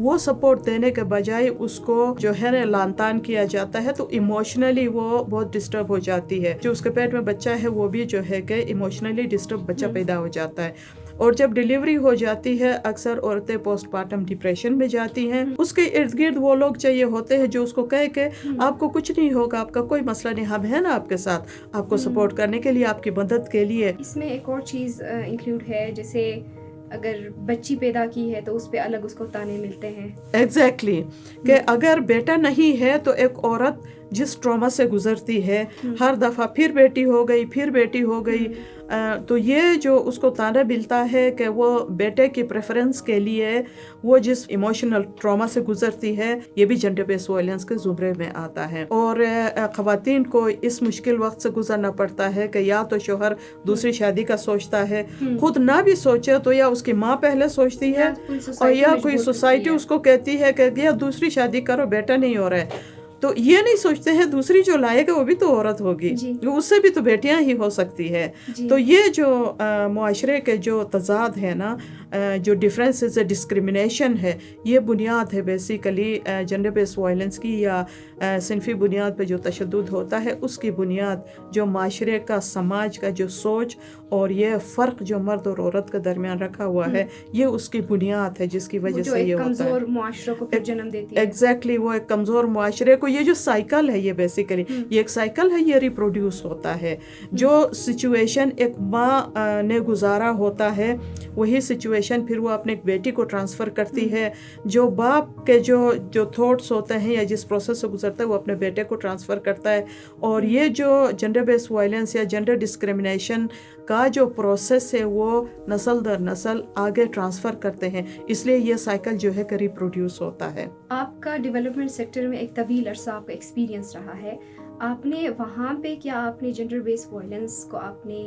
وہ سپورٹ دینے کے بجائے اس کو جو ہے نا لان تان کیا جاتا ہے، تو ایموشنلی وہ بہت ڈسٹرب ہو جاتی ہے. جو اس کے پیٹ میں بچہ ہے وہ بھی جو ہے کہ ایموشنلی ڈسٹرب بچہ پیدا ہو جاتا ہے. اور جب ڈیلیوری ہو جاتی ہے اکثر عورتیں پوسٹ پارٹم ڈپریشن میں جاتی ہیں. اس کے ارد گرد وہ لوگ چاہیے ہوتے ہیں جو اس کو کہے کہ آپ کو کچھ نہیں ہوگا، آپ کا کوئی مسئلہ نہیں، ہم ہیں نا آپ کے ساتھ، آپ کو سپورٹ کرنے کے لیے، آپ کی مدد کے لیے. اس میں ایک اور چیز انکلوڈ ہے، جیسے اگر بچی پیدا کی ہے تو اس پہ الگ اس کو تانے ملتے ہیں. ایگزیکٹلی کہ اگر بیٹا نہیں ہے تو ایک عورت جس ٹراما سے گزرتی ہے ہر دفعہ پھر بیٹی ہو گئی، پھر بیٹی ہو گئی، تو یہ جو اس کو تانا ملتا ہے کہ وہ بیٹے کی پریفرنس کے لیے وہ جس ایموشنل ٹراما سے گزرتی ہے، یہ بھی جنڈر بیس وائلنس کے زمرے میں آتا ہے. اور خواتین کو اس مشکل وقت سے گزرنا پڑتا ہے کہ یا تو شوہر دوسری شادی کا سوچتا ہے، خود نہ بھی سوچے تو یا اس کی ماں پہلے سوچتی ہے، اور یا کوئی سوسائٹی اس کو کہتی ہے کہ یا دوسری شادی کرو، بیٹا نہیں ہو رہا ہے. تو یہ نہیں سوچتے ہیں دوسری جو لائے گا وہ بھی تو عورت ہوگی، اس سے بھی تو بیٹیاں ہی ہو سکتی ہے. تو یہ جو معاشرے کے جو تضاد ہے نا، جو ڈفرینسز ڈسکریمنیشن ہے، یہ بنیاد ہے بیسیکلی جنڈر بیس وائلنس کی، یا صنفی بنیاد پہ جو تشدد ہوتا ہے اس کی بنیاد جو معاشرے کا، سماج کا جو سوچ اور یہ فرق جو مرد اور عورت کے درمیان رکھا ہوا ہے، یہ اس کی بنیاد ہے جس کی وجہ سے یہ ہوتا ہے. کمزور معاشرے کو پھر جنم دیتی ہے. ایگزیکٹلی وہ ایک کمزور معاشرے کو، یہ جو سائیکل ہے یہ بیسیکلی یہ ایک سائیکل ہے، یہ ریپروڈیوس ہوتا ہے. جو سچویشن ایک ماں نے گزارا ہوتا ہے وہی سچویشن پھر وہ اپنے بیٹی کو ٹرانسفر کرتی ہے. جو باپ کے جو تھاٹس ہوتے ہیں یا جس پروسیس سے گزرتا ہے وہ اپنے بیٹے کو ٹرانسفر کرتا ہے. اور یہ جو جنڈر بیس وائلنس یا جنڈر ڈسکریمنیشن کا جو پروسیس ہے وہ نسل در نسل آگے ٹرانسفر کرتے ہیں، اس لیے یہ سائیکل جو ہے کہ ریپروڈیوس ہوتا ہے. آپ کا ڈیولپمنٹ سیکٹر میں ایک طویل عرصہ آپ کا ایکسپیرینس رہا ہے، آپ نے وہاں پہ کیا آپ نے جنڈر بیس وائلنس کو آپ نے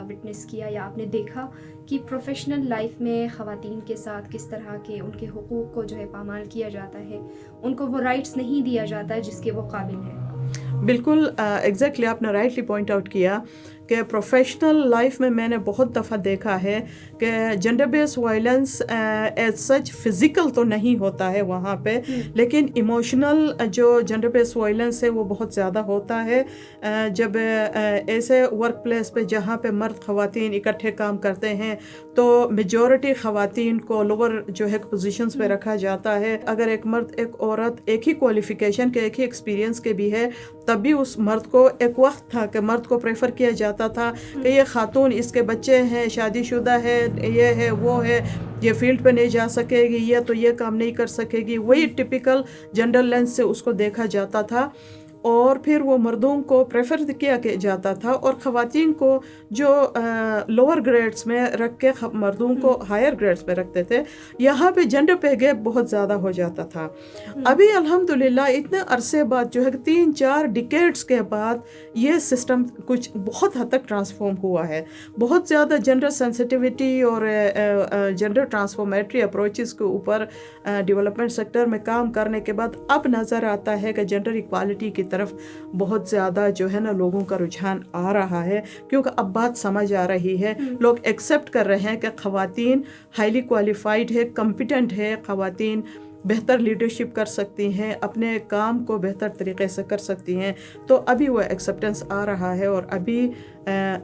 وٹنس کیا یا آپ نے دیکھا کہ پروفیشنل لائف میں خواتین کے ساتھ کس طرح کے ان کے حقوق کو جو ہے پامال کیا جاتا ہے، ان کو وہ رائٹس نہیں دیا جاتا ہے جس کے وہ قابل ہیں؟ بالکل ایگزیکٹلی آپ نے رائٹلی پوائنٹ آؤٹ کیا کہ پروفیشنل لائف میں میں نے بہت دفعہ دیکھا ہے کہ جنڈر بیس وائلنس ایز سچ فزیکل تو نہیں ہوتا ہے وہاں پہ، لیکن ایموشنل جو جنڈر بیس وائلنس ہے وہ بہت زیادہ ہوتا ہے. جب ایسے ورک پلیس پہ جہاں پہ مرد خواتین اکٹھے کام کرتے ہیں تو میجورٹی خواتین کو لوور جو ہے پوزیشنز پہ رکھا جاتا ہے. اگر ایک مرد ایک عورت ایک ہی کوالیفیکیشن کے، ایک ہی ایکسپیرینس کے بھی ہے، تب بھی اس مرد کو ایک وقت تھا کہ مرد کو پریفر کیا جاتا تھا کہ یہ خاتون، اس کے بچے ہیں، شادی شدہ ہے، یہ ہے وہ ہے، یہ فیلڈ پہ نہیں جا سکے گی، یہ تو یہ کام نہیں کر سکے گی. وہی ٹپیکل جنڈر لینس سے اس کو دیکھا جاتا تھا، اور پھر وہ مردوں کو پریفر کیا جاتا تھا، اور خواتین کو جو لوور گریڈز میں رکھ کے مردوں کو ہائر گریڈز میں رکھتے تھے. یہاں پہ جنڈر پے گیپ بہت زیادہ ہو جاتا تھا. ابھی الحمدللہ اتنے عرصے بعد جو ہے 3-4 ڈیکیڈز کے بعد یہ سسٹم کچھ بہت حد تک ٹرانسفارم ہوا ہے. بہت زیادہ جنڈر سینسٹیوٹی اور جنڈر ٹرانسفارمیٹری اپروچز کے اوپر ڈیولپمنٹ سیکٹر میں کام کرنے کے بعد اب نظر آتا ہے کہ جنڈر ایکوالٹی کی طرف بہت زیادہ جو ہے نا لوگوں کا رجحان آ رہا ہے، کیونکہ اب بات سمجھ آ رہی ہے. لوگ ایکسیپٹ کر رہے ہیں کہ خواتین ہائیلی کوالیفائڈ ہے، کمپیٹنٹ ہے، خواتین بہتر لیڈرشپ کر سکتی ہیں، اپنے کام کو بہتر طریقے سے کر سکتی ہیں. تو ابھی وہ ایکسیپٹنس آ رہا ہے، اور ابھی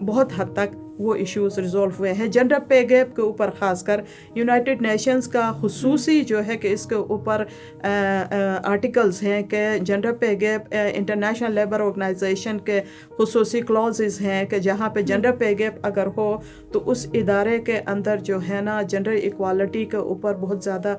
بہت حد تک وہ ایشوز ریزولو ہوئے ہیں. جنڈر پے گیپ کے اوپر خاص کر یونائٹڈ نیشنز کا خصوصی جو ہے کہ اس کے اوپر آرٹیکلز ہیں کہ جنڈر پے گیپ، انٹرنیشنل لیبر آرگنائزیشن کے خصوصی کلوزز ہیں کہ جہاں پہ جنڈر پے گیپ اگر ہو تو اس ادارے کے اندر جو ہے نا جنڈر ایکوالٹی کے اوپر بہت زیادہ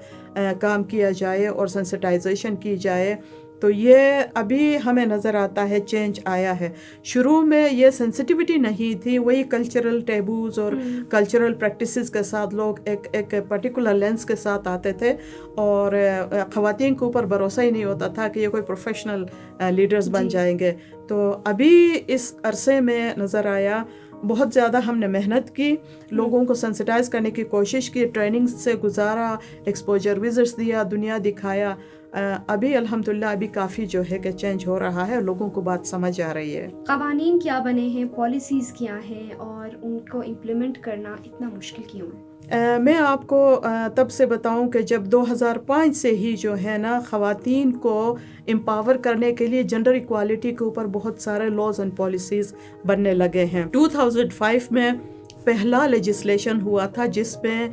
کام کیا جائے اور سینسٹائزیشن کی جائے. تو یہ ابھی ہمیں نظر آتا ہے چینج آیا ہے. شروع میں یہ سینسٹیوٹی نہیں تھی، وہی کلچرل ٹیبوز اور کلچرل پریکٹسز کے ساتھ لوگ ایک پرٹیکولر لینس کے ساتھ آتے تھے، اور خواتین کے اوپر بھروسہ ہی نہیں ہوتا تھا کہ یہ کوئی پروفیشنل لیڈرز بن جائیں گے. تو ابھی اس عرصے میں نظر آیا، بہت زیادہ ہم نے محنت کی، لوگوں کو سینسٹائز کرنے کی کوشش کی، ٹریننگ سے گزارا، ایکسپوجر وزٹس دیا، دنیا دکھایا. ابھی الحمدللہ ابھی کافی جو ہے کہ چینج ہو رہا ہے، لوگوں کو بات سمجھ آ رہی ہے. قوانین کیا بنے ہیں، پالیسیز کیا ہیں، اور ان کو امپلیمنٹ کرنا اتنا مشکل کیوں ہے؟ میں آپ کو تب سے بتاؤں کہ جب 2005 سے ہی جو ہے نا خواتین کو امپاور کرنے کے لیے جنڈر ایکوالٹی کے اوپر بہت سارے لاز اینڈ پالیسیز بننے لگے ہیں. 2005 میں پہلا لیجسلیشن ہوا تھا جس میں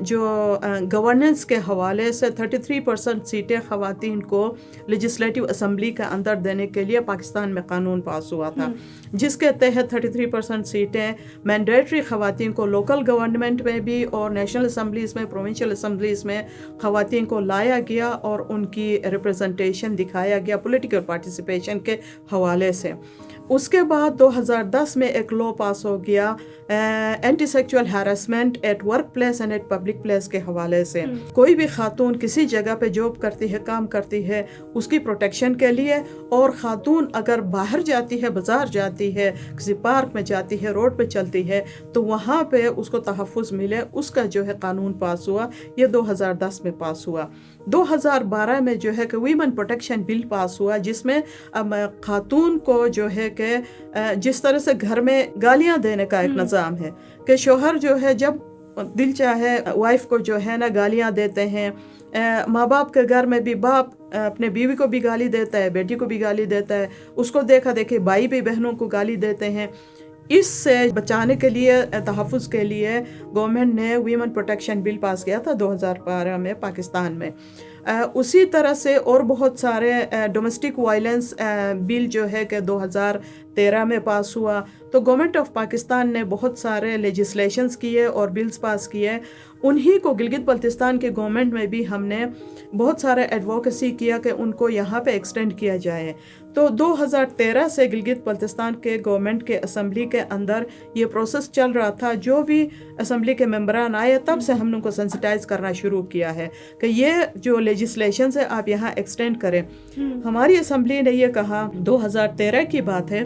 جو گورننس کے حوالے سے 33% سیٹیں خواتین کو لیجسلیٹو اسمبلی کے اندر دینے کے لیے پاکستان میں قانون پاس ہوا تھا، جس کے تحت 33% سیٹیں مینڈیٹری خواتین کو لوکل گورنمنٹ میں بھی اور نیشنل اسمبلیز میں، پروونشل اسمبلیز میں خواتین کو لایا گیا اور ان کی ریپرزنٹیشن دکھایا گیا پولیٹیکل پارٹیسپیشن کے حوالے سے. اس کے بعد 2010 میں ایک لا پاس ہو گیا anti sexual harassment at work place and at public place کے حوالے سے. کوئی بھی خاتون کسی جگہ پہ جاب کرتی ہے، کام کرتی ہے، اس کی پروٹیکشن کے لیے، اور خاتون اگر باہر جاتی ہے، بازار جاتی ہے، کسی پارک میں جاتی ہے، روڈ پہ چلتی ہے، تو وہاں پہ اس کو تحفظ ملے، اس کا جو ہے قانون پاس ہوا. یہ 2010 میں پاس ہوا. 2012 میں جو ہے کہ ویمن پروٹیکشن بل پاس ہوا، جس میں خاتون کو جو ہے کہ جس طرح سے گھر میں گالیاں دینے کا ایک نظام ہے کہ شوہر جو ہے جب دل چاہے وائف کو جو ہے نا گالیاں دیتے ہیں. ماں باپ کے گھر میں بھی باپ اپنے بیوی کو بھی گالی دیتا ہے، بیٹی کو بھی گالی دیتا ہے، اس کو دیکھا دیکھے بھائی بھی بہنوں کو گالی دیتے ہیں. اس سے بچانے کے لیے، تحفظ کے لیے گورنمنٹ نے ویمن پروٹیکشن بل پاس کیا تھا 2012 میں پاکستان میں. اسی طرح سے اور بہت سارے ڈومیسٹک وائلنس بل جو ہے کہ 2013 میں پاس ہوا. تو گورنمنٹ آف پاکستان نے بہت سارے لیجسلیشنز کیے اور بلز پاس کیے. انہی کو گلگت بلتستان کے گورنمنٹ میں بھی ہم نے بہت سارے ایڈووکیسی کیا کہ ان کو یہاں پہ ایکسٹینڈ کیا جائے. تو 2013 سے گلگت بلتستان کے گورنمنٹ کے اسمبلی کے اندر یہ پروسیس چل رہا تھا. جو بھی اسمبلی کے ممبران آئے تب سے ہم نے ان کو سینسٹائز کرنا شروع کیا ہے کہ یہ جو لیجسلیشنز ہے آپ یہاں ایکسٹینڈ کریں. ہماری اسمبلی نے یہ کہا 2013 کی بات ہے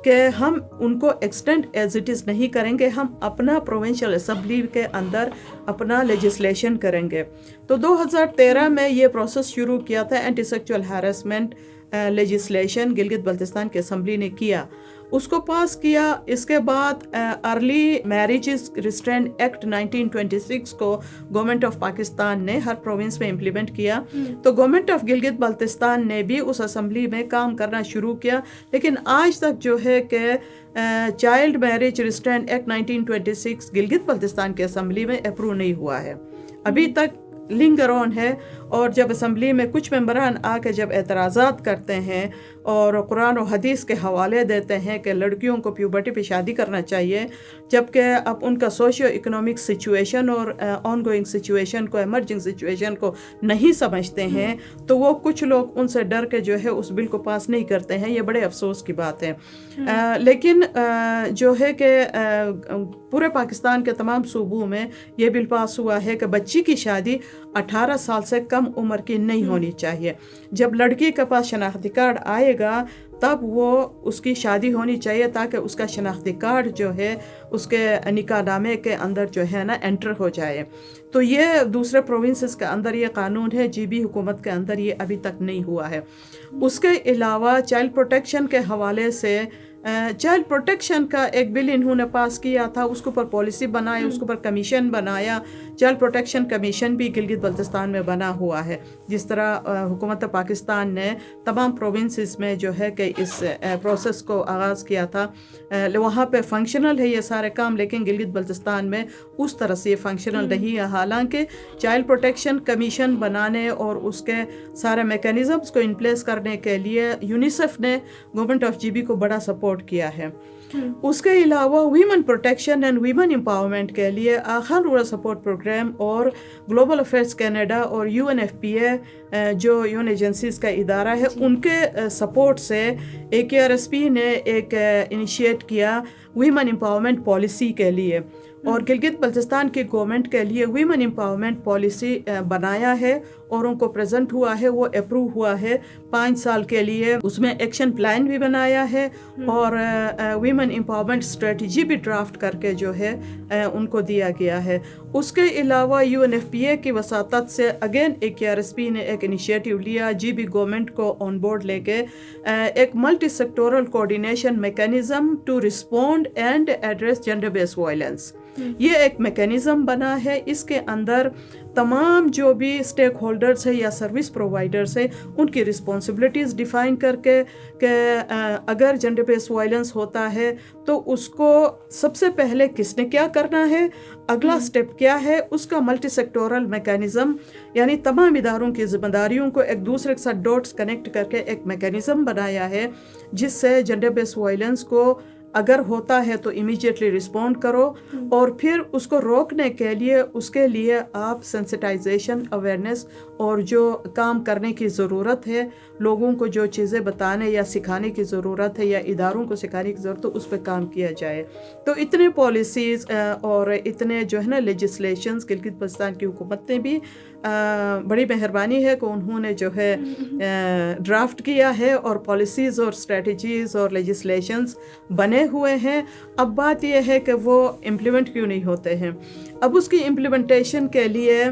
کہ ہم ان کو ایکسٹینڈ ایز اٹ از نہیں کریں گے، ہم اپنا پروونشل اسمبلی کے اندر اپنا لیجسلیشن کریں گے. تو 2013 میں یہ پروسیس شروع کیا تھا. Anti sexual harassment legislation Gilgit Baltistan کی اسمبلی نے کیا، اس کو پاس کیا. اس کے بعد ارلی میریجز ریسٹرینٹ ایکٹ 1926 کو گورنمنٹ آف پاکستان نے ہر پروونس میں امپلیمنٹ کیا. تو گورنمنٹ آف گلگت بلتستان نے بھی اس اسمبلی میں کام کرنا شروع کیا، لیکن آج تک جو ہے کہ child marriage restraint act 1926 Gilgit Baltistan کے اسمبلی میں اپروو نہیں ہوا ہے، ابھی تک لنگر آن ہے. اور جب اسمبلی میں کچھ ممبران آ کے جب اعتراضات کرتے ہیں اور قرآن و حدیث کے حوالے دیتے ہیں کہ لڑکیوں کو پیوبرٹی پہ شادی کرنا چاہیے، جبکہ اب ان کا سوشیو اکنامک سچویشن اور آن گوئنگ سچویشن کو، ایمرجنگ سچویشن کو نہیں سمجھتے ہیں، تو وہ کچھ لوگ ان سے ڈر کے جو ہے اس بل کو پاس نہیں کرتے ہیں. یہ بڑے افسوس کی بات ہے. لیکن جو ہے کہ پورے پاکستان کے تمام صوبوں میں یہ بل پاس ہوا ہے کہ بچی کی شادی 18 سال سے کم عمر کی نہیں ہونی چاہیے. جب لڑکی کے پاس شناختی کارڈ آئے گا تب وہ اس کی شادی ہونی چاہیے تاکہ اس کا شناختی کارڈ جو ہے اس کے نکاح نامے کے اندر جو ہے نا انٹر ہو جائے. تو یہ دوسرے پروونسز کے اندر یہ قانون ہے، جی بی حکومت کے اندر یہ ابھی تک نہیں ہوا ہے. اس کے علاوہ چائلڈ پروٹیکشن کے حوالے سے چائلڈ پروٹیکشن کا ایک بل انہوں نے پاس کیا تھا، اس کے اوپر پالیسی بنائی، اس کے اوپر کمیشن بنایا. چائلڈ پروٹیکشن کمیشن بھی گلگت بلتستان میں بنا ہوا ہے. جس طرح حکومت پاکستان نے تمام پروونسز میں جو ہے کہ اس پروسیس کو آغاز کیا تھا، وہاں پہ فنکشنل ہے یہ سارے کام، لیکن گلگت بلتستان میں اس طرح سے یہ فنکشنل نہیں ہے. حالانکہ چائلڈ پروٹیکشن کمیشن بنانے اور اس کے سارے میکینزمز کو ان پلیس کرنے کے لیے یونیسیف نے گورنمنٹ آف جی بی کو بڑا سپورٹ کیا ہے. اس کے علاوہ women protection and women empowerment کے لیے خان رورل سپورٹ پروگرام اور گلوبل افیئرس کینیڈا اور UNFPA جو یون ایجنسیز کا ادارہ ہے، ان کے سپورٹ سے AKRSP نے ایک انیشیٹ کیا ویمن امپاورمنٹ پالیسی کے لیے، اور گلگت بلتستان کی گورنمنٹ کے لیے ویمن امپاورمنٹ پالیسی بنایا ہے اور ان کو پریزنٹ ہوا ہے، وہ اپروو ہوا ہے 5 سال کے لیے. اس میں ایکشن پلان بھی بنایا ہے اور ویمن امپاورمنٹ اسٹریٹجی بھی ڈرافٹ کر کے جو ہے ان کو دیا گیا ہے. اس کے علاوہ UNFPA کی وساطت سے اگین AKRSP نے ایک انیشیٹو لیا جی بی گورنمنٹ کو آن بورڈ لے کے، ایک multi sectoral coordination mechanism to respond and address gender base violence. یہ ایک میکینزم بنا ہے، اس کے اندر تمام جو بھی اسٹیک ہولڈرز ہیں یا سروس پرووائڈرز ہیں ان کی رسپانسبلٹیز ڈیفائن کر کے کہ اگر جنڈر بیس وائلنس ہوتا ہے تو اس کو سب سے پہلے کس نے کیا کرنا ہے، اگلا سٹیپ کیا ہے، اس کا ملٹی سیکٹورل میکینزم، یعنی تمام اداروں کی ذمہ داریوں کو ایک دوسرے کے ساتھ ڈاٹس کنیکٹ کر کے ایک میکینزم بنایا ہے جس سے جنڈر بیس وائلنس کو اگر ہوتا ہے تو امیجیٹلی رسپونڈ کرو، اور پھر اس کو روکنے کے لیے اس کے لیے آپ سینسٹائزیشن، اویئرنیس اور جو کام کرنے کی ضرورت ہے، لوگوں کو جو چیزیں بتانے یا سکھانے کی ضرورت ہے یا اداروں کو سکھانے کی ضرورت ہے، اس پہ کام کیا جائے۔ تو اتنے پالیسیز اور اتنے جو ہے نا لیجسلیشنز گلگت بلتستان کی حکومت نے بھی بڑی مہربانی ہے کہ انہوں نے جو ہے ڈرافٹ کیا ہے اور پالیسیز اور اسٹریٹجیز اور لیجسلیشنز بنے ہوئے ہیں۔ اب بات یہ ہے کہ وہ امپلیمنٹ کیوں نہیں ہوتے ہیں۔ اب اس کی امپلیمنٹیشن کے لیے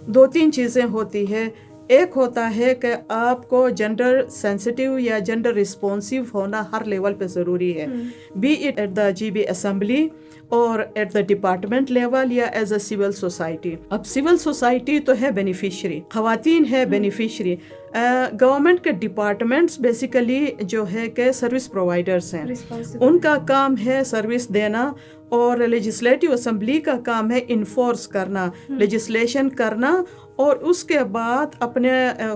2-3 چیزیں ہوتی ہے۔ ایک ہوتا ہے کہ آپ کو جنڈر سینسٹیو یا جنڈر رسپونسیو ہونا ہر لیول پہ ضروری ہے، be it at the G B assembly اور ایٹ دا ڈپارٹمنٹ لیول یا ایز اے سول سوسائٹی۔ اب سول سوسائٹی تو ہے بینیفیشری، خواتین ہے بینیفیشری، گورنمنٹ کے ڈپارٹمنٹس بیسیکلی جو ہے کہ سروس پرووائڈرس ہیں، ان کا کام ہے سروس دینا، اور لیجسلیٹو اسمبلی کا کام ہے انفورس کرنا، لیجسلیشن کرنا، اور اس کے بعد اپنے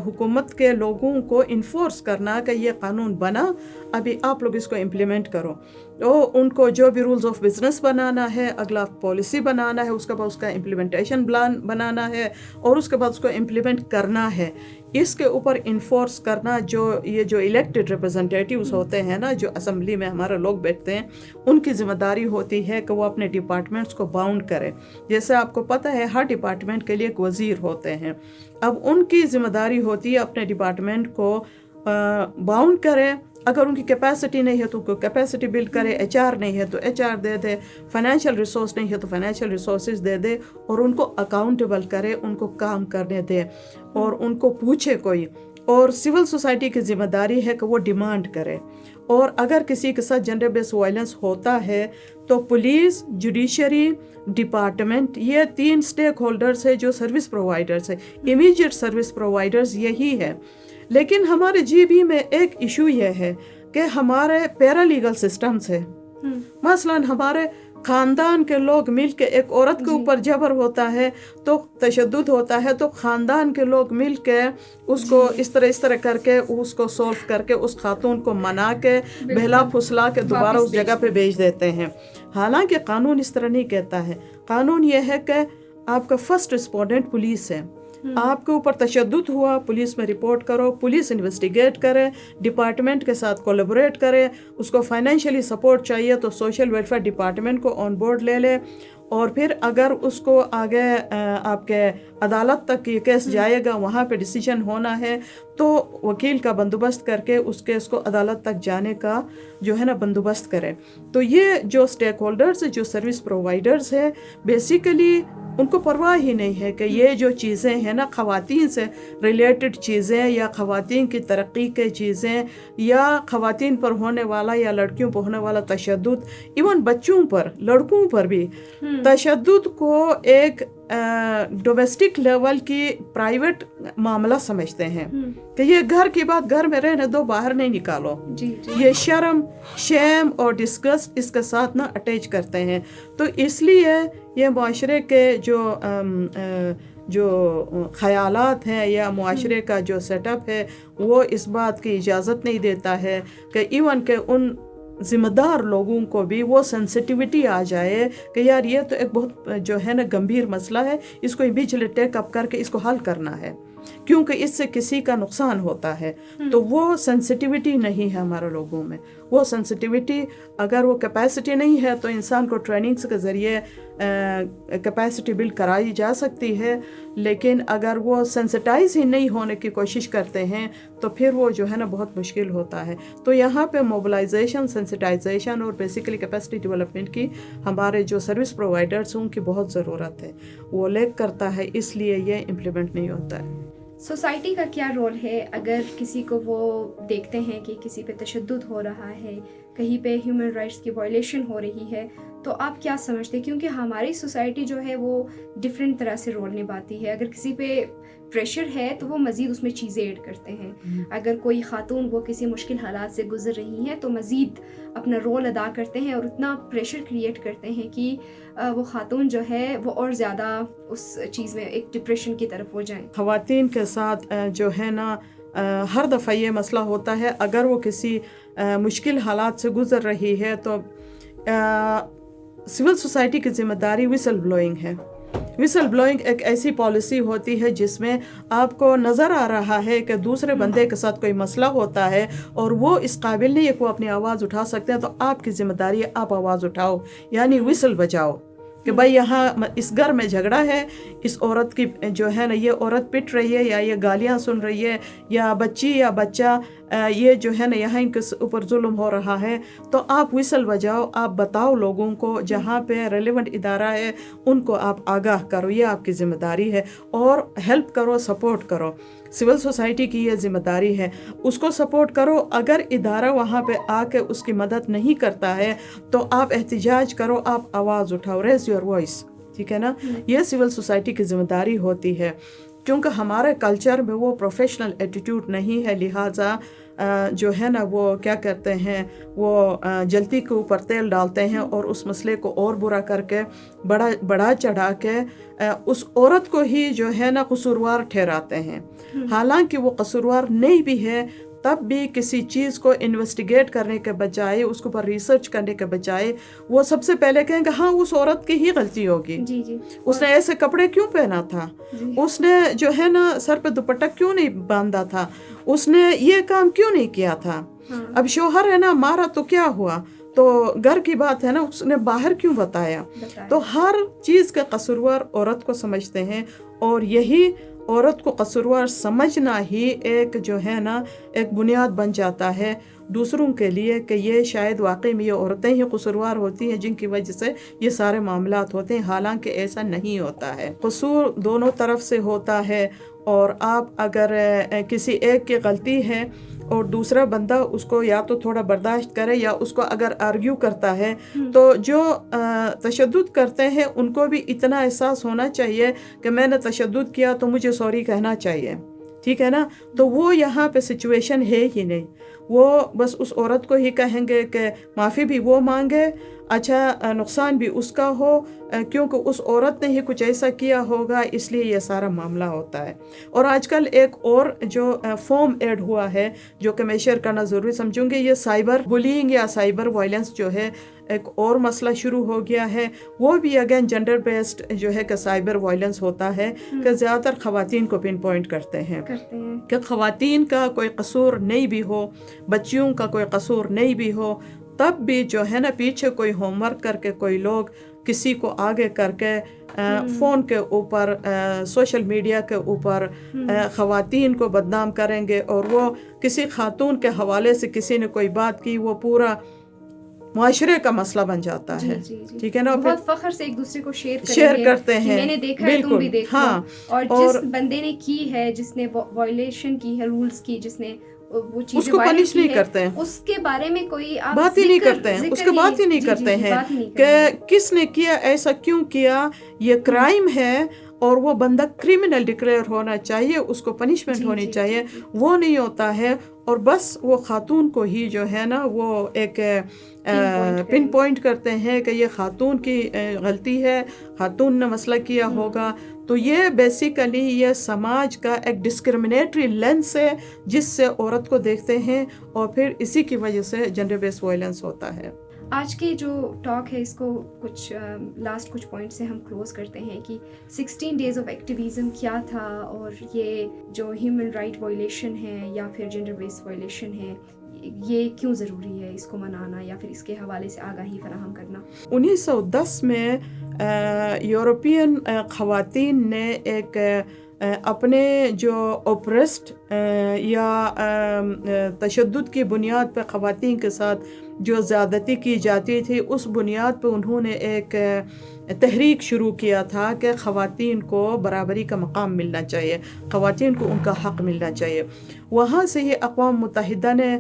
حکومت کے لوگوں کو انفورس کرنا کہ یہ قانون بنا، ابھی آپ لوگ اس کو امپلیمنٹ کرو۔ تو ان کو جو بھی رولز آف بزنس بنانا ہے، اگلا پالیسی بنانا ہے، اس کے بعد اس کا امپلیمنٹیشن پلان بنانا ہے، اور اس کے بعد اس کو امپلیمنٹ کرنا ہے۔ اس کے اوپر انفورس کرنا، جو یہ جو الیکٹڈ ریپرزنٹیٹیوز ہوتے ہیں نا، جو اسمبلی میں ہمارے لوگ بیٹھتے ہیں، ان کی ذمہ داری ہوتی ہے کہ وہ اپنے ڈپارٹمنٹس کو باؤنڈ کرے۔ جیسے آپ کو پتہ ہے ہر ڈپارٹمنٹ کے لیے ایک وزیر ہوتے ہیں، اب ان کی ذمہ داری ہوتی ہے اپنے ڈپارٹمنٹ کو باؤنڈ کرے۔ اگر ان کی کیپیسٹی نہیں ہے تو ان کو کیپیسٹی بلڈ کرے، ایچ آر نہیں ہے تو ایچ آر دے دے، فائنینشیل ریسورس نہیں ہے تو فائنینشیل ریسورسز دے دے، اور ان کو اکاؤنٹیبل کرے، ان کو کام کرنے دے، اور ان کو پوچھے کوئی۔ اور سول سوسائٹی کی ذمہ داری ہے کہ وہ ڈیمانڈ کرے، اور اگر کسی کے ساتھ جنڈر بیس وائلنس ہوتا ہے تو پولیس، جوڈیشری، ڈپارٹمنٹ، یہ 3 سٹیک ہولڈرز ہیں جو سروس پرووائڈرز ہیں، امیجیٹ سروس پرووائڈرز یہی ہے۔ لیکن ہمارے جی بی میں ایک ایشو یہ ہے کہ ہمارے پیرا لیگل سسٹمز ہیں، مثلا ہمارے خاندان کے لوگ مل کے ایک عورت کے اوپر جبر ہوتا ہے تو تشدد ہوتا ہے، تو خاندان کے لوگ مل کے اس کو اس طرح کر کے اس کو سولو کر کے اس خاتون کو منا کے بہلا پھسلا کے دوبارہ اس جگہ پہ بھیج دیتے ہیں۔ حالانکہ قانون اس طرح نہیں کہتا ہے۔ قانون یہ ہے کہ آپ کا فرسٹ رسپونڈنٹ پولیس ہے، آپ کے اوپر تشدد ہوا، پولیس میں رپورٹ کرو، پولیس انویسٹیگیٹ کرے، ڈپارٹمنٹ کے ساتھ کولیبوریٹ کرے، اس کو فائنینشلی سپورٹ چاہیے تو سوشل ویلفیئر ڈپارٹمنٹ کو آن بورڈ لے لے، اور پھر اگر اس کو آگے آپ کے عدالت تک یہ کیس جائے گا، وہاں پہ ڈیسیجن ہونا ہے تو وکیل کا بندوبست کر کے اس کیس کو عدالت تک جانے کا جو ہے نا بندوبست کرے۔ تو یہ جو سٹیک ہولڈرز جو سروس پرووائڈرز ہیں، بیسیکلی ان کو پرواہ ہی نہیں ہے کہ یہ جو چیزیں ہیں نا خواتین سے ریلیٹڈ چیزیں یا خواتین کی ترقی کے چیزیں یا خواتین پر ہونے والا یا لڑکیوں پر ہونے والا تشدد، ایون بچوں پر، لڑکوں پر بھی تشدد کو ایک ڈومیسٹک لیول کی پرائیویٹ معاملہ سمجھتے ہیں کہ یہ گھر کی بات گھر میں رہنے دو، باہر نہیں نکالو۔ یہ شرم، شیم اور ڈسگسٹ اس کے ساتھ نہ اٹیچ کرتے ہیں۔ تو اس لیے یہ معاشرے کے جو خیالات ہیں یا معاشرے کا جو سیٹ اپ ہے وہ اس بات کی اجازت نہیں دیتا ہے کہ ایون کہ ان ذمہ دار لوگوں کو بھی وہ سینسٹیوٹی آ جائے کہ یار یہ تو ایک بہت جو ہے نا گمبھیر مسئلہ ہے، اس کو امیجیٹلی ٹیک اپ کر کے اس کو حل کرنا ہے، کیونکہ اس سے کسی کا نقصان ہوتا ہے۔ تو وہ سینسٹیوٹی نہیں ہے ہمارے لوگوں میں۔ وہ سینسٹیوٹی اگر وہ کیپیسٹی نہیں ہے تو انسان کو ٹریننگز کے ذریعے کیپیسٹی بلڈ کرائی جا سکتی ہے، لیکن اگر وہ سینسٹائز ہی نہیں ہونے کی کوشش کرتے ہیں تو پھر وہ جو ہے نا بہت مشکل ہوتا ہے۔ تو یہاں پہ موبلائزیشن، سینسٹائزیشن اور بیسیکلی کیپیسٹی ڈیولپمنٹ کی ہمارے جو سروس پرووائڈرز ہیں ان کی بہت ضرورت ہے۔ وہ لیک کرتا ہے، اس لیے یہ امپلیمنٹ نہیں ہوتا ہے۔ سوسائٹی کا کیا رول ہے اگر کسی کو وہ دیکھتے ہیں کہ کسی پہ تشدد ہو رہا ہے، کہیں پہ ہیومن رائٹس کی وائلیشن ہو رہی ہے تو آپ کیا سمجھتے ہیں؟ کیونکہ ہماری سوسائٹی جو ہے وہ ڈفرینٹ طرح سے رول نبھاتی ہے. اگر کسی پہ پریشر ہے تو وہ مزید اس میں چیزیں ایڈ کرتے ہیں. اگر کوئی خاتون وہ کسی مشکل حالات سے گزر رہی ہیں تو مزید اپنا رول ادا کرتے ہیں اور اتنا پریشر کریٹ کرتے ہیں کہ وہ خاتون جو ہے وہ اور زیادہ اس چیز میں ایک ڈپریشن کی طرف ہو جائیں. خواتین کے ساتھ جو ہے نا ہر دفعہ یہ مسئلہ ہوتا ہے. اگر وہ کسی مشکل حالات سے گزر رہی ہے تو سول سوسائٹی کی ذمہ داری وسل بلوئنگ ہے. وسل بلوئنگ ایک ایسی پالیسی ہوتی ہے جس میں آپ کو نظر آ رہا ہے کہ دوسرے بندے کے ساتھ کوئی مسئلہ ہوتا ہے اور وہ اس قابل نہیں ہے کہ وہ اپنی آواز اٹھا سکتے ہیں, تو آپ کی ذمہ داری ہے آپ آواز اٹھاؤ, یعنی وسل بجاؤ کہ بھائی یہاں اس گھر میں جھگڑا ہے, اس عورت کی جو ہے نا یہ عورت پٹ رہی ہے یا یہ گالیاں سن رہی ہے یا بچی یا بچہ یہ جو ہے نا یہاں ان کے اوپر ظلم ہو رہا ہے, تو آپ وسل بجاؤ, آپ بتاؤ لوگوں کو, جہاں پہ ریلیونٹ ادارہ ہے ان کو آپ آگاہ کرو, یہ آپ کی ذمہ داری ہے, اور ہیلپ کرو, سپورٹ کرو. سول سوسائٹی کی یہ ذمہ داری ہے, اس کو سپورٹ کرو. اگر ادارہ وہاں پہ آ کے اس کی مدد نہیں کرتا ہے تو آپ احتجاج کرو, آپ آواز اٹھاؤ, ریز یور وائس, ٹھیک ہے نا. یہ سول سوسائٹی کی ذمہ داری ہوتی ہے. کیونکہ ہمارے کلچر میں وہ پروفیشنل ایٹیٹیوڈ نہیں ہے, لہٰذا جو ہے نا وہ کیا کرتے ہیں, وہ جلتی کے اوپر تیل ڈالتے ہیں اور اس مسئلے کو اور برا کر کے بڑا چڑھا کے اس عورت کو ہی جو ہے نا قصوروار ٹھہراتے ہیں. حالانکہ وہ قصوروار نہیں بھی ہے, تب بھی کسی چیز کو انویسٹیگیٹ کرنے کے بجائے, اس کے اوپر ریسرچ کرنے کے بجائے, وہ سب سے پہلے کہیں گے ہاں اس عورت کی ہی غلطی ہوگی, اس نے ایسے کپڑے کیوں پہنا تھا, اس نے جو ہے نا سر پہ دوپٹہ کیوں نہیں باندھا تھا, اس نے یہ کام کیوں نہیں کیا تھا, اب شوہر ہے نا مارا تو کیا ہوا, تو گھر کی بات ہے نا اس نے باہر کیوں بتایا. تو ہر چیز کا قصوروار عورت کو سمجھتے ہیں, اور یہی عورت کو قصوروار سمجھنا ہی ایک جو ہے نا ایک بنیاد بن جاتا ہے دوسروں کے لیے کہ یہ شاید واقعی میں یہ عورتیں ہی قصوروار ہوتی ہیں جن کی وجہ سے یہ سارے معاملات ہوتے ہیں. حالانکہ ایسا نہیں ہوتا ہے, قصور دونوں طرف سے ہوتا ہے. اور آپ اگر کسی ایک کی غلطی ہے اور دوسرا بندہ اس کو یا تو تھوڑا برداشت کرے یا اس کو اگر آرگیو کرتا ہے, تو جو تشدد کرتے ہیں ان کو بھی اتنا احساس ہونا چاہیے کہ میں نے تشدد کیا تو مجھے سوری کہنا چاہیے, ٹھیک ہے نا. تو وہ یہاں پہ سچویشن ہے ہی نہیں, وہ بس اس عورت کو ہی کہیں گے کہ معافی بھی وہ مانگے, اچھا نقصان بھی اس کا ہو, کیونکہ اس عورت نے ہی کچھ ایسا کیا ہوگا اس لیے یہ سارا معاملہ ہوتا ہے. اور آج کل ایک اور جو فارم ایڈ ہوا ہے جو کہ میں شیئر کرنا ضروری سمجھوں گی, یہ سائبر بلینگ یا سائبر وائلنس جو ہے ایک اور مسئلہ شروع ہو گیا ہے. وہ بھی اگین جنڈر بیسڈ جو ہے کہ سائبر وائلنس ہوتا ہے کہ زیادہ تر خواتین کو پن پوائنٹ کرتے ہیں کہ خواتین کا کوئی قصور نہیں بھی ہو, بچیوں کا کوئی قصور نہیں بھی ہو, تب بھی جو ہے نا پیچھے کوئی ہوم ورک کر کے کوئی لوگ کسی کو آگے کر کے فون کے اوپر, سوشل میڈیا کے اوپر خواتین کو بدنام کریں گے, اور وہ کسی خاتون کے حوالے سے کسی نے کوئی بات کی وہ پورا معاشرے کا مسئلہ بن جاتا ہے. ٹھیک ہے نا, بہت فخر سے ایک دوسرے کو شیئر کرتے ہیں, میں نے دیکھا ہے تم بھی دیکھو, اور جس بندے نے کی ہے, جس نے وائلیشن کی ہے رولز کی, جس نے وہ چیزیں اس کو پنش نہیں کرتے ہیں, اس کے بارے میں کوئی بات ہی نہیں کرتے ہیں, اس کے بات ہی نہیں کرتے ہیں کہ کس نے کیا, ایسا کیوں کیا, یہ کرائم ہے اور وہ بندہ کرمنل ڈکلیئر ہونا چاہیے, اس کو پنشمنٹ ہونی چاہیے. وہ نہیں ہوتا ہے, اور بس وہ خاتون کو ہی جو ہے نا وہ ایک پن پوائنٹ کرتے ہیں کہ یہ خاتون کی غلطی ہے, خاتون نے مسئلہ کیا ہوگا. تو یہ بیسیکلی یہ سماج کا ایک ڈسکرمنیٹری لینس ہے جس سے عورت کو دیکھتے ہیں, اور پھر اسی کی وجہ سے جنڈر بیس وائلنس ہوتا ہے. آج کی جو ٹاک ہے اس کو کچھ لاسٹ کچھ پوائنٹ سے ہم کلوز کرتے ہیں کہ 16 ڈیز آف ایکٹیویزم کیا تھا, اور یہ جو ہیومن رائٹ وائلیشن ہے یا پھر جنڈر بیس وائلیشن ہے یہ کیوں ضروری ہے اس کو منانا یا پھر اس کے حوالے سے آگاہی فراہم کرنا. 1910 میں یورپین خواتین نے ایک اپنے جو اوپریسڈ یا تشدد کی بنیاد پہ خواتین کے ساتھ جو زیادتی کی جاتی تھی, اس بنیاد پہ انہوں نے ایک تحریک شروع کیا تھا کہ خواتین کو برابری کا مقام ملنا چاہیے، خواتین کو ان کا حق ملنا چاہیے. وہاں سے ہی اقوام متحدہ نے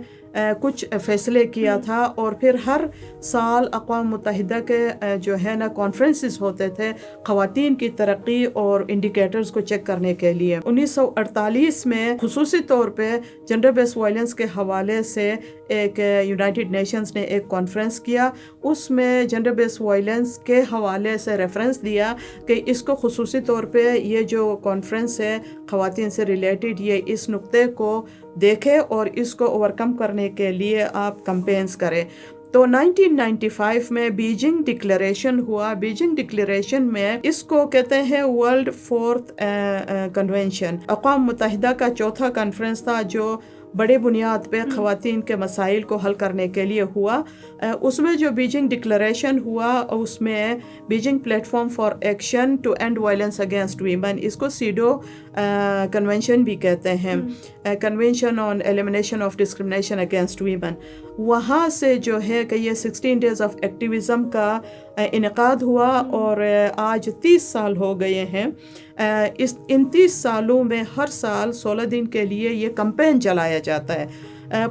کچھ فیصلے کیا تھا، اور پھر ہر سال اقوام متحدہ کے جو ہے نا کانفرنسز ہوتے تھے خواتین کی ترقی اور انڈیکیٹرز کو چیک کرنے کے لیے. 1948 میں خصوصی طور پہ جنڈر بیس وائلنس کے حوالے سے ایک یونائٹڈ نیشنز نے ایک کانفرنس کیا. اس میں جنڈر بیس وائلنس کے حوالے سے ریفرنس دیا کہ اس کو خصوصی طور پہ یہ جو کانفرنس ہے خواتین سے ریلیٹڈ، یہ اس نقطے کو دیکھے اور اس کو اوورکم کرنے کے لیے آپ کمپینز کریں. تو 1995 میں بیجنگ ڈکلیریشن ہوا. بیجنگ ڈکلیریشن میں اس کو کہتے ہیں ورلڈ فورتھ کنونشن. اقوام متحدہ کا چوتھا کانفرنس تھا جو بڑے بنیاد پہ خواتین کے مسائل کو حل کرنے کے لیے ہوا. اس میں جو بیجنگ ڈکلیریشن ہوا اس میں Beijing platform for action to end violence against women, اس کو سیڈو کنونشن بھی کہتے ہیں، convention on elimination of discrimination against women. وہاں سے جو ہے کہ یہ 16 ڈیز آف ایکٹیویزم کا انعقاد ہوا، اور آج 30 سال ہو گئے ہیں. ان 30 سالوں میں ہر سال 16 دن کے لیے یہ کمپین چلایا جاتا ہے.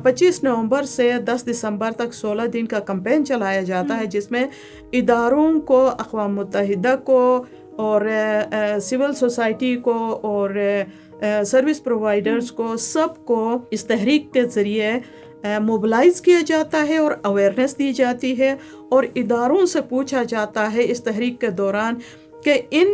25 نومبر سے 10 دسمبر تک 16 دن کا کمپین چلایا جاتا ہے، جس میں اداروں کو، اقوام متحدہ کو اور سول سوسائٹی کو اور سروس پرووائڈرز کو، سب کو اس تحریک کے ذریعے موبلائز کیا جاتا ہے اور اویئرنیس دی جاتی ہے، اور اداروں سے پوچھا جاتا ہے اس تحریک کے دوران کہ ان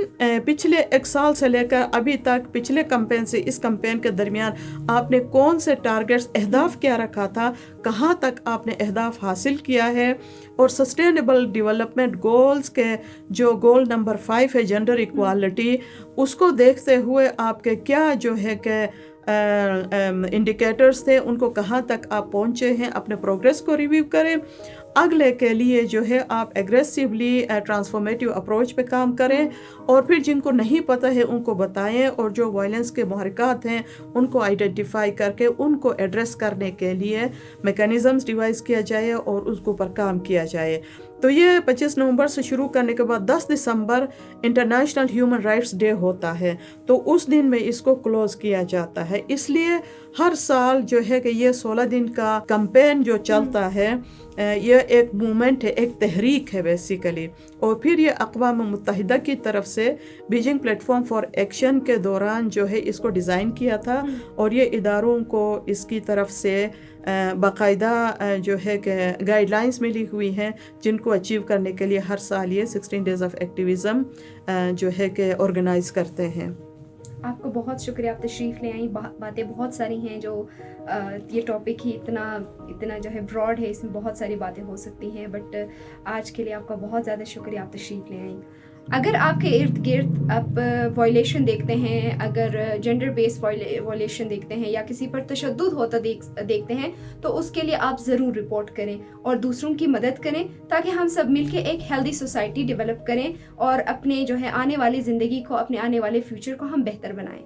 پچھلے 1 سال سے لے کر ابھی تک، پچھلے کمپین سے اس کمپین کے درمیان آپ نے کون سے ٹارگٹس، اہداف کیا رکھا تھا، کہاں تک آپ نے اہداف حاصل کیا ہے، اور سسٹینیبل ڈیولپمنٹ گولز کے جو گول نمبر 5 ہے جنڈر ایکوالٹی، اس کو دیکھتے ہوئے آپ کے کیا جو ہے کہ انڈیکیٹرز تھے، ان کو کہاں تک آپ پہنچے ہیں، اپنے پروگریس کو ریویو کریں. اگلے کے لیے جو ہے آپ ایگریسیولی ٹرانسفارمیٹیو اپروچ پہ کام کریں، اور پھر جن کو نہیں پتہ ہے ان کو بتائیں، اور جو وائلنس کے محرکات ہیں ان کو آئیڈینٹیفائی کر کے ان کو ایڈریس کرنے کے لیے میکانزمز ڈیوائز کیا جائے اور اس کے اوپر کام کیا جائے. تو یہ 25 نومبر سے شروع کرنے کے بعد 10 دسمبر انٹرنیشنل ہیومن رائٹس ڈے ہوتا ہے، تو اس دن میں اس کو کلوز کیا جاتا ہے. اس لیے ہر سال جو ہے کہ یہ 16 دن کا کمپین جو چلتا ہے، یہ ایک مومنٹ ہے، ایک تحریک ہے بیسیکلی. اور پھر یہ اقوام متحدہ کی طرف سے Beijing platform for action کے دوران جو ہے اس کو ڈیزائن کیا تھا، اور یہ اداروں کو اس کی طرف سے باقاعدہ جو ہے کہ گائیڈ لائنز ملی ہوئی ہیں جن کو اچیو کرنے کے لیے ہر سال یہ 16 ڈیز آف ایکٹیویزم جو ہے کہ آرگنائز کرتے ہیں. آپ کو بہت شکریہ، آپ تشریف لے آئیں. باتیں بہت ساری ہیں، جو یہ ٹاپک ہی اتنا جو ہے براڈ ہے، اس میں بہت ساری باتیں ہو سکتی ہیں، بٹ آج کے لیے آپ کا بہت زیادہ شکریہ، آپ تشریف لے آئیں. اگر آپ کے ارد گرد آپ وائلیشن دیکھتے ہیں، اگر جنڈر بیس وائلیشن دیکھتے ہیں یا کسی پر تشدد ہوتا دیکھتے ہیں، تو اس کے لیے آپ ضرور رپورٹ کریں اور دوسروں کی مدد کریں، تاکہ ہم سب مل کے ایک ہیلدی سوسائٹی ڈیولپ کریں اور اپنے جو ہے آنے والی زندگی کو، اپنے آنے والے فیوچر کو ہم بہتر بنائیں.